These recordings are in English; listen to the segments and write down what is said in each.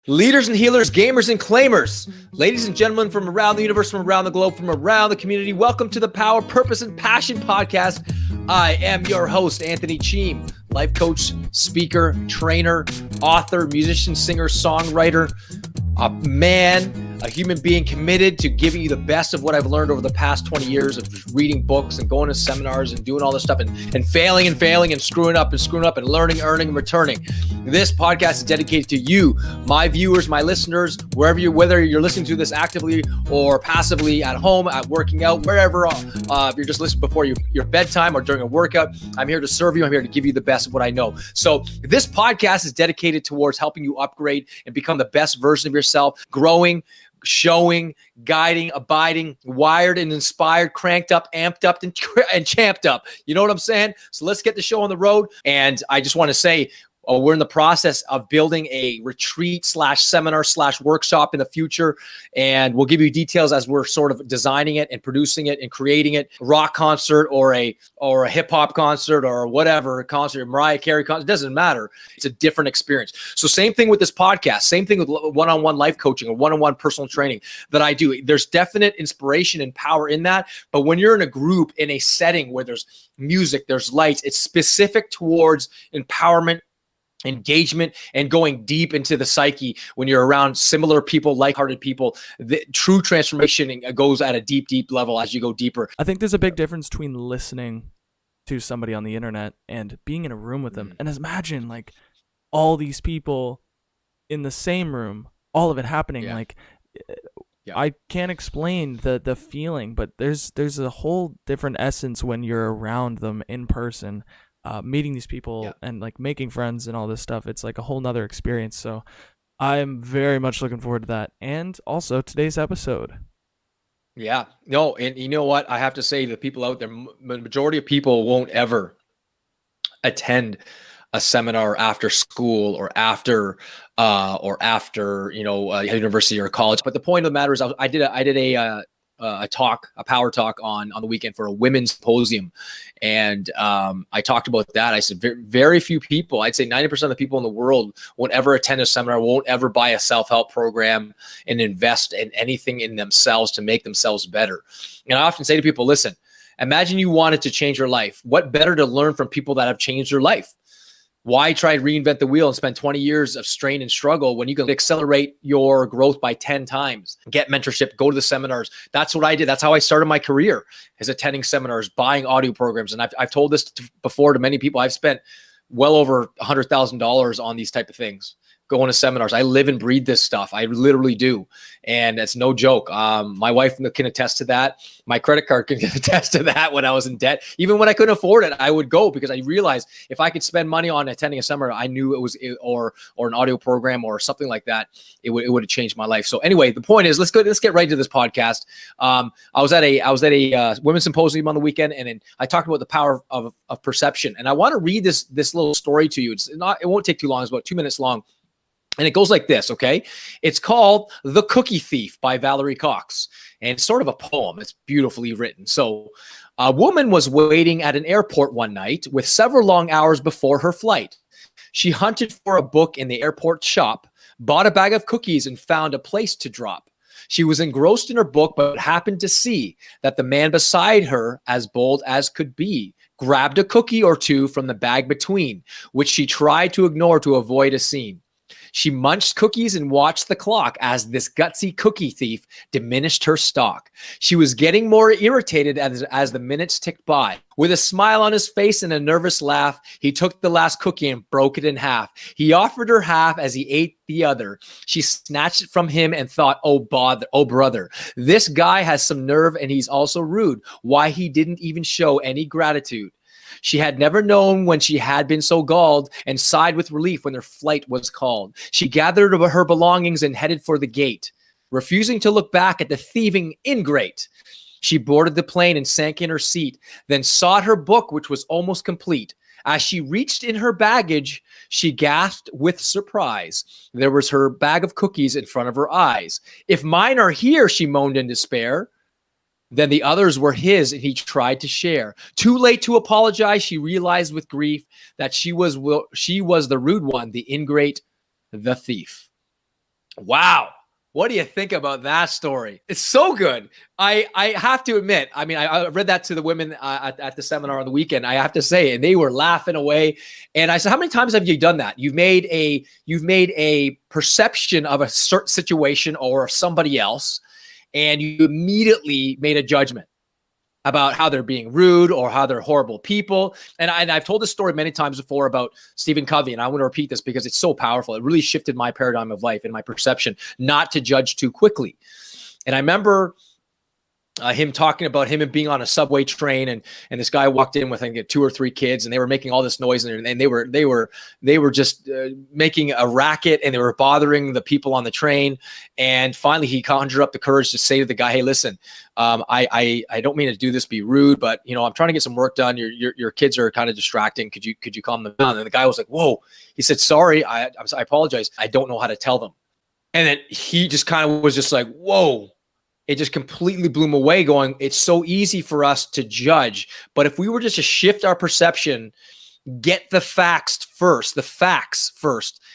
Leaders and healers, gamers and claimers, ladies and gentlemen from around the universe, from around the globe, from around the community, welcome to the Power, Purpose, and Passion podcast. I am your host, Anthony Cheam, life coach, speaker, trainer, author, musician, singer, songwriter, a man, a human being committed to giving you the best of what I've learned over the past 20 years of reading books and going to seminars and doing all this stuff and failing and screwing up and learning, earning, and returning. This podcast is dedicated to you, my viewers, my listeners, whether you're listening to this actively or passively at home, at working out, wherever, if you're just listening before your bedtime or during a workout, I'm here to serve you. I'm here to give you the best of what I know. So this podcast is dedicated towards helping you upgrade and become the best version of yourself, growing, showing, guiding, abiding, wired and inspired, cranked up, amped up, and champed up. You know what I'm saying? So let's get the show on the road. And I just want to say, we're in the process of building a retreat / seminar / workshop in the future. And we'll give you details as we're sort of designing it and producing it and creating it. Rock concert or a hip hop concert or whatever concert, Mariah Carey concert, it doesn't matter. It's a different experience. So same thing with this podcast, same thing with one-on-one life coaching or one-on-one personal training that I do. There's definite inspiration and power in that. But when you're in a group, in a setting where there's music, there's lights, it's specific towards empowerment, engagement, and going deep into the psyche. When you're around similar people, like-hearted people, the true transformation goes at a deep level as you go deeper. I think there's a big difference between listening to somebody on the internet and being in a room with them. And imagine like all these people in the same room, all of it happening. I can't explain the feeling, but there's a whole different essence when you're around them in person. Meeting these people and like making friends and all this stuff. It's like a whole nother experience. So I'm very much looking forward to that. And also today's episode. Yeah, no. And you know what? I have to say, the people out there, the majority of people won't ever attend a seminar after school or after university or college. But the point of the matter is I did a power talk on the weekend for a women's symposium. And I talked about that. I said very few people, I'd say 90% of the people in the world won't ever attend a seminar, won't ever buy a self-help program and invest in anything in themselves to make themselves better. And I often say to people, listen, imagine you wanted to change your life. What better to learn from people that have changed your life? Why try to reinvent the wheel and spend 20 years of strain and struggle when you can accelerate your growth by 10 times? Get mentorship, go to the seminars. That's what I did. That's how I started my career, is attending seminars, buying audio programs. And I've told this before to many people. I've spent well over $100,000 on these type of things, going to seminars. I live and breathe this stuff. I literally do. And it's no joke. My wife can attest to that. My credit card can attest to that. When I was in debt, even when I couldn't afford it, I would go because I realized if I could spend money on attending a seminar, I knew it was or an audio program or something like that, it would have changed my life. So anyway, the point is, let's get right into this podcast. I was at a women's symposium on the weekend, and I talked about the power of perception. And I want to read this little story to you. It won't take too long. It's about 2 minutes long. And it goes like this, okay? It's called The Cookie Thief by Valerie Cox. And it's sort of a poem. It's beautifully written. So a woman was waiting at an airport one night with several long hours before her flight. She hunted for a book in the airport shop, bought a bag of cookies, and found a place to drop. She was engrossed in her book, but happened to see that the man beside her, as bold as could be, grabbed a cookie or two from the bag between, which she tried to ignore to avoid a scene. She munched cookies and watched the clock as this gutsy cookie thief diminished her stock. She was getting more irritated as the minutes ticked by. With a smile on his face and a nervous laugh, he took the last cookie and broke it in half. He offered her half as he ate the other. She snatched it from him and thought, oh brother, this guy has some nerve and he's also rude. Why he didn't even show any gratitude. She had never known when she had been so galled, and sighed with relief when their flight was called. She gathered her belongings and headed for the gate, refusing to look back at the thieving ingrate. She boarded the plane and sank in her seat, then sought her book, which was almost complete. As she reached in her baggage, she gasped with surprise. There was her bag of cookies in front of her eyes. If mine are here, she moaned in despair. Then the others were his, and he tried to share. Too late to apologize, she realized with grief that she was the rude one, the ingrate, the thief. Wow. What do you think about that story? It's so good. I have to admit, I mean, I read that to the women at the seminar on the weekend. I have to say, and they were laughing away. And I said, how many times have you done that? You've made a perception of a certain situation or somebody else, and you immediately made a judgment about how they're being rude or how they're horrible people. And I've told this story many times before about Stephen Covey, and I want to repeat this because it's so powerful. It really shifted my paradigm of life and my perception not to judge too quickly. And I remember him talking about him and being on a subway train, and this guy walked in with, I think, 2 or 3 kids, and they were making all this noise, and they were just making a racket, and they were bothering the people on the train. And finally, he conjured up the courage to say to the guy, "Hey, listen, I don't mean to do this, be rude, but I'm trying to get some work done. Your kids are kind of distracting. Could you calm them down?" And the guy was like, "Whoa!" He said, "Sorry, I apologize. I don't know how to tell them." And then he just kind of was just like, "Whoa." It just completely blew him away, going, it's so easy for us to judge. But if we were just to shift our perception, get the facts first,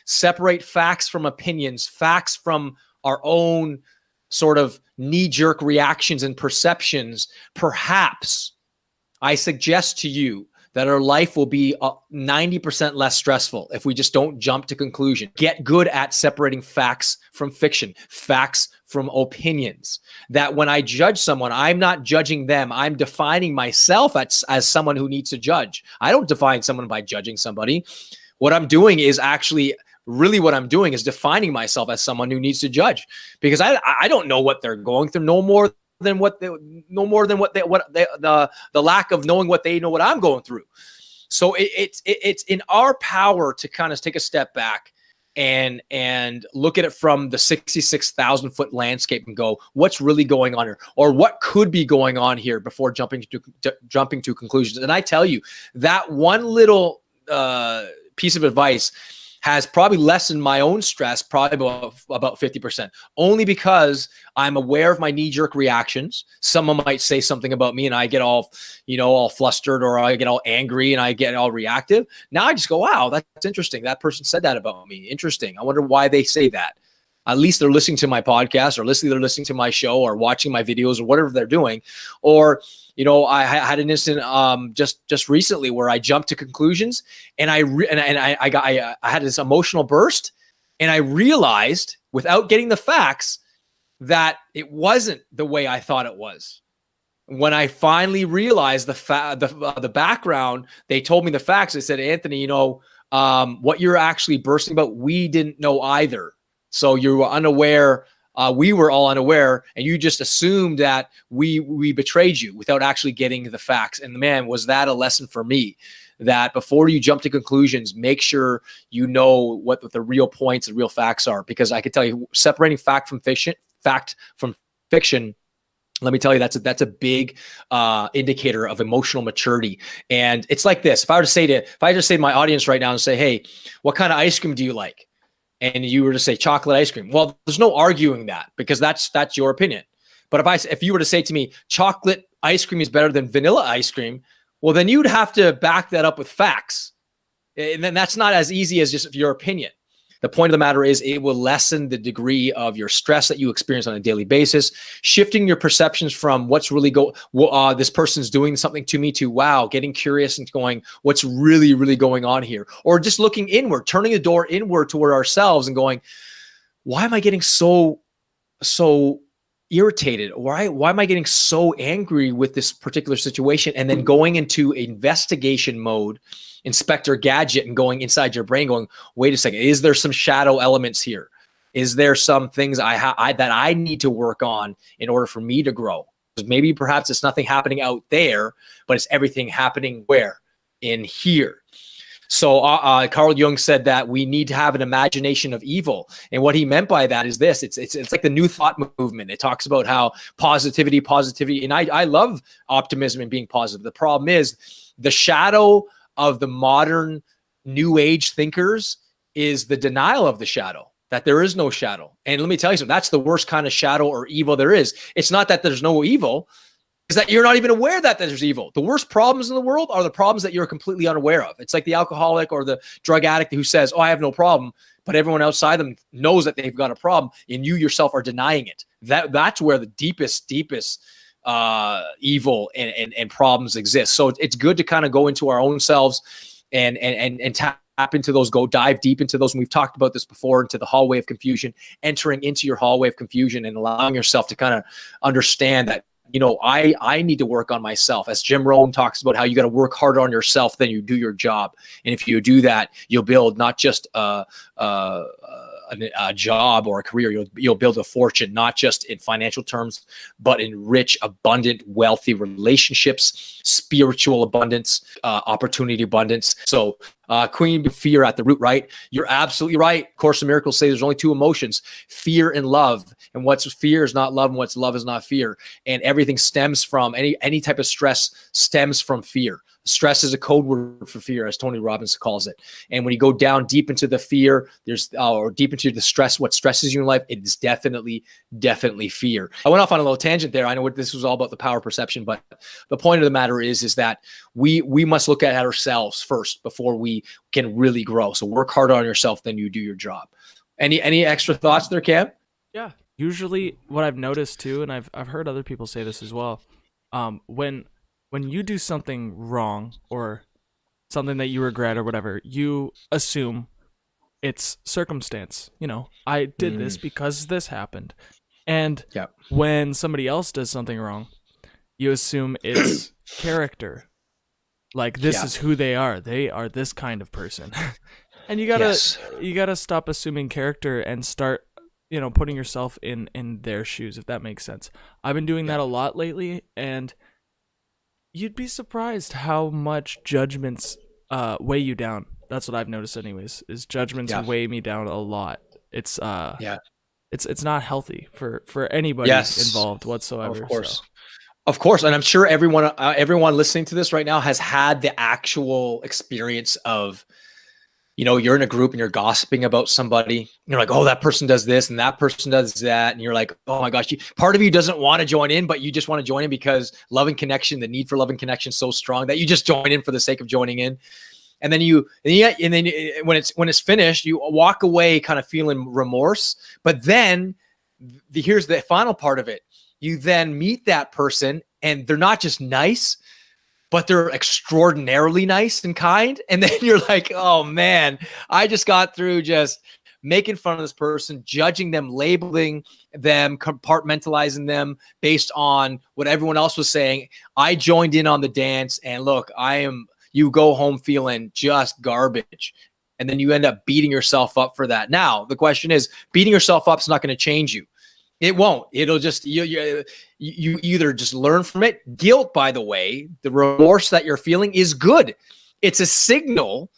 separate facts from opinions, facts from our own sort of knee-jerk reactions and perceptions, perhaps I suggest to you that our life will be 90% less stressful if we just don't jump to conclusion. Get good at separating facts from fiction, facts from opinions. That when I judge someone, I'm not judging them. I'm defining myself as someone who needs to judge. I don't define someone by judging somebody. What I'm doing is actually what I'm doing is defining myself as someone who needs to judge, because I don't know what they're going through no more than the lack of knowing what they know what I'm going through. So it's in our power to kind of take a step back and look at it from the 66,000 foot landscape and go, what's really going on here, or what could be going on here before jumping to conclusions. And I tell you, that one little piece of advice has probably lessened my own stress, probably about 50%, only because I'm aware of my knee-jerk reactions. Someone might say something about me and I get all flustered, or I get all angry and I get all reactive. Now I just go, wow, that's interesting. That person said that about me. Interesting. I wonder why they say that. At least they're listening to my podcast, or they're listening to my show, or watching my videos, or whatever they're doing. Or, I had an incident just recently where I jumped to conclusions, and I had this emotional burst, and I realized without getting the facts that it wasn't the way I thought it was. When I finally realized the background, they told me the facts. They said, Anthony, what you're actually bursting about, we didn't know either. So you were unaware. We were all unaware, and you just assumed that we betrayed you without actually getting the facts. And man, was that a lesson for me, that before you jump to conclusions, make sure you know what the real points, the real facts are. Because I can tell you, separating fact from fiction, let me tell you, that's a big indicator of emotional maturity. And it's like this: if I just say to my audience right now and say, hey, what kind of ice cream do you like? And you were to say chocolate ice cream, well, there's no arguing that, because that's your opinion. But if you were to say to me, chocolate ice cream is better than vanilla ice cream, well, then you'd have to back that up with facts. And then that's not as easy as just your opinion. The point of the matter is, it will lessen the degree of your stress that you experience on a daily basis, shifting your perceptions from what's really this person's doing something to me, to wow, getting curious and going, what's really, really going on here? Or just looking inward, turning the door inward toward ourselves and going, why am I getting so irritated? Why am I getting so angry with this particular situation? And then going into investigation mode, Inspector Gadget, and going inside your brain going, wait a second, is there some shadow elements here? Is there some things that I need to work on in order for me to grow? Because maybe perhaps it's nothing happening out there, but it's everything happening where? In here. So Carl Jung said that we need to have an imagination of evil. And what he meant by that is this: it's like the New Thought movement. It talks about how positivity. And I love optimism and being positive. The problem is the shadow of the modern New Age thinkers is the denial of the shadow, that there is no shadow. And let me tell you something, that's the worst kind of shadow or evil there is. It's not that there's no evil, is that you're not even aware that there's evil. The worst problems in the world are the problems that you're completely unaware of. It's like the alcoholic or the drug addict who says, oh, I have no problem, but everyone outside them knows that they've got a problem, and you yourself are denying it. That's where the deepest evil and problems exist. So it's good to kind of go into our own selves and tap into those, go dive deep into those. And we've talked about this before, into the hallway of confusion, entering into your hallway of confusion and allowing yourself to kind of understand that, you know, I need to work on myself. As Jim Rohn talks about, how you got to work harder on yourself than you do your job. And if you do that, you'll build not just a job or a career. You'll build a fortune, not just in financial terms, but in rich, abundant, wealthy relationships, spiritual abundance, opportunity abundance. So queen, fear at the root, right? You're absolutely right. Course in Miracles say there's only two emotions, fear and love. And what's fear is not love, and what's love is not fear. And everything stems from, any type of stress stems from fear. Stress is a code word for fear, as Tony Robbins calls it. And when you go down deep into the fear, or deep into the stress, what stresses you in life, it is definitely fear. I went off on a little tangent there. I know what this was all about, the power of perception, but the point of the matter is that we must look at ourselves first before we can really grow. So work harder on yourself than you do your job. Any extra thoughts there, Cam? Yeah. Usually what I've noticed too, and I've heard other people say this as well, when you do something wrong or something that you regret or whatever, you assume it's circumstance. You know, I did this because this happened. And when somebody else does something wrong, you assume it's character. Like, this is who they are. They are this kind of person. And you gotta stop assuming character and start, you know, putting yourself in their shoes, if that makes sense. I've been doing that a lot lately, and you'd be surprised how much judgments weigh you down. That's what I've noticed anyways, is judgments weigh me down a lot. It's it's not healthy for anybody involved whatsoever. Of course. So. Of course. And I'm sure everyone listening to this right now has had the actual experience of, you know, you're in a group and you're gossiping about somebody. You're like, oh, that person does this and that person does that. And you're like, oh my gosh, part of you doesn't want to join in, but you just want to join in because love and connection, the need for love and connection is so strong that you just join in for the sake of joining in. And then when it's finished, you walk away kind of feeling remorse. But then here's the final part of it. You then meet that person and they're not just nice, but they're extraordinarily nice and kind. And then you're like, oh man, I just got through just making fun of this person, judging them, labeling them, compartmentalizing them based on what everyone else was saying. I joined in on the dance, and look, you go home feeling just garbage. And then you end up beating yourself up for that. Now, the question is, beating yourself up is not going to change you. It won't. It'll just, you either just learn from it. Guilt, by the way, the remorse that you're feeling is good. It's a signal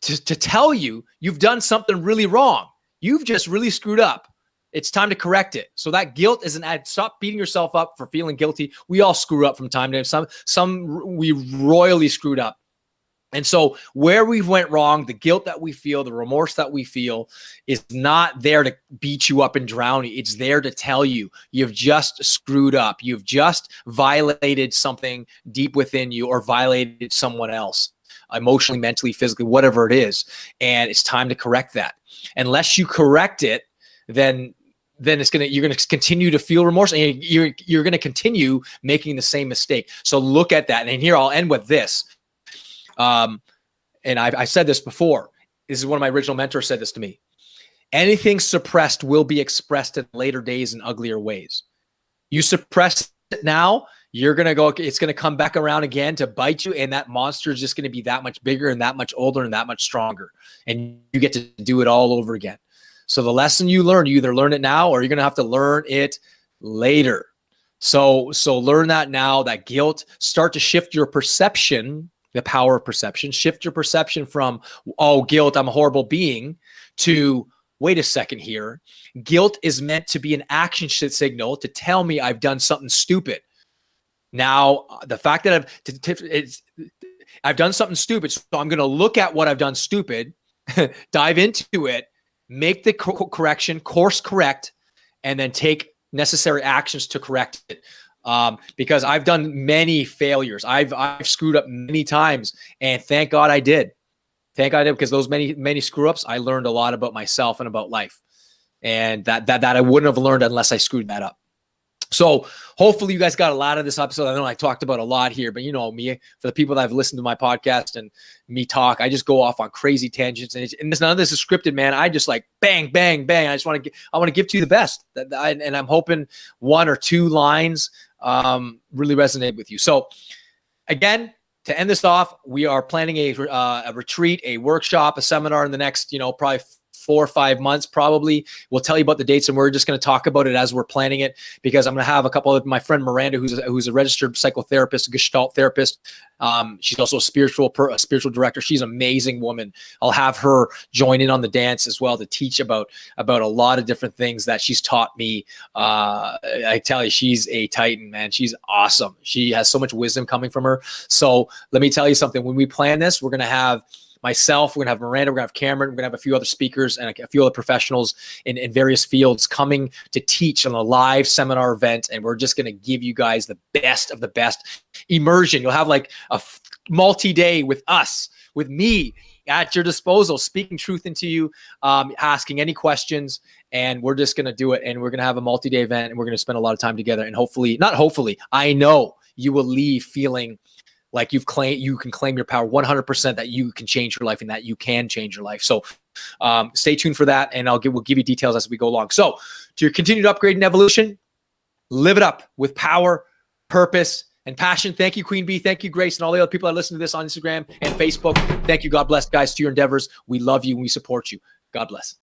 to tell you you've done something really wrong. You've just really screwed up. It's time to correct it. So that guilt is an ad. Stop beating yourself up for feeling guilty. We all screw up from time to time. Some we royally screwed up. And so where we went wrong, the guilt that we feel, the remorse that we feel is not there to beat you up and drown you. It's there to tell you you've just screwed up. You've just violated something deep within you, or violated someone else emotionally, mentally, physically, whatever it is. And it's time to correct that. Unless you correct it, then you're gonna continue to feel remorse, and you're gonna continue making the same mistake. So look at that. And here I'll end with this. And I said this before. This is one of my original mentors said this to me. Anything suppressed will be expressed in later days in uglier ways. You suppress it now, it's going to come back around again to bite you. And that monster is just going to be that much bigger and that much older and that much stronger. And you get to do it all over again. So the lesson you learn, you either learn it now or you're going to have to learn it later. So learn that now, that guilt. Start to shift your perception. The power of perception. Shift your perception from, oh, guilt, I'm a horrible being, to, wait a second here. Guilt is meant to be an action signal to tell me I've done something stupid. Now, the fact that I've done something stupid, so I'm going to look at what I've done stupid, dive into it, make the correction, course correct, and then take necessary actions to correct it. Because I've done many failures. I've screwed up many times, and thank God I did. Thank God I did, because those many screw ups, I learned a lot about myself and about life, and that I wouldn't have learned unless I screwed that up. So hopefully you guys got a lot of this episode. I know I talked about a lot here, but you know me, for the people that have listened to my podcast and me talk, I just go off on crazy tangents, and none of this is scripted, man. I just like bang, bang, bang. I want to give to you the best, and I'm hoping one or two lines really resonate with you. So again, to end this off, we are planning a retreat, a workshop, a seminar in the next, probably 4 or 5 months, probably. We'll tell you about the dates, and we're just going to talk about it as we're planning it, because I'm going to have a couple of my friend Miranda, who's a registered psychotherapist, a Gestalt therapist. She's also a spiritual director. She's an amazing woman. I'll have her join in on the dance as well to teach about a lot of different things that she's taught me. I tell you, she's a titan, man. She's awesome. She has so much wisdom coming from her. So let me tell you something. When we plan this, we're going to have myself, we're going to have Miranda, we're going to have Cameron, we're going to have a few other speakers and a few other professionals in various fields coming to teach on a live seminar event. And we're just going to give you guys the best of the best immersion. You'll have like a multi-day with us, with me at your disposal, speaking truth into you, asking any questions, and we're just going to do it. And we're going to have a multi-day event, and we're going to spend a lot of time together. And I know you will leave feeling like you can claim your power 100%, that you can change your life and that you can change your life. So stay tuned for that, and we'll give you details as we go along. So to your continued upgrade and evolution, live it up with power, purpose, and passion. Thank you, Queen Bee. Thank you, Grace, and all the other people that listen to this on Instagram and Facebook. Thank you. God bless, guys, to your endeavors. We love you and we support you. God bless.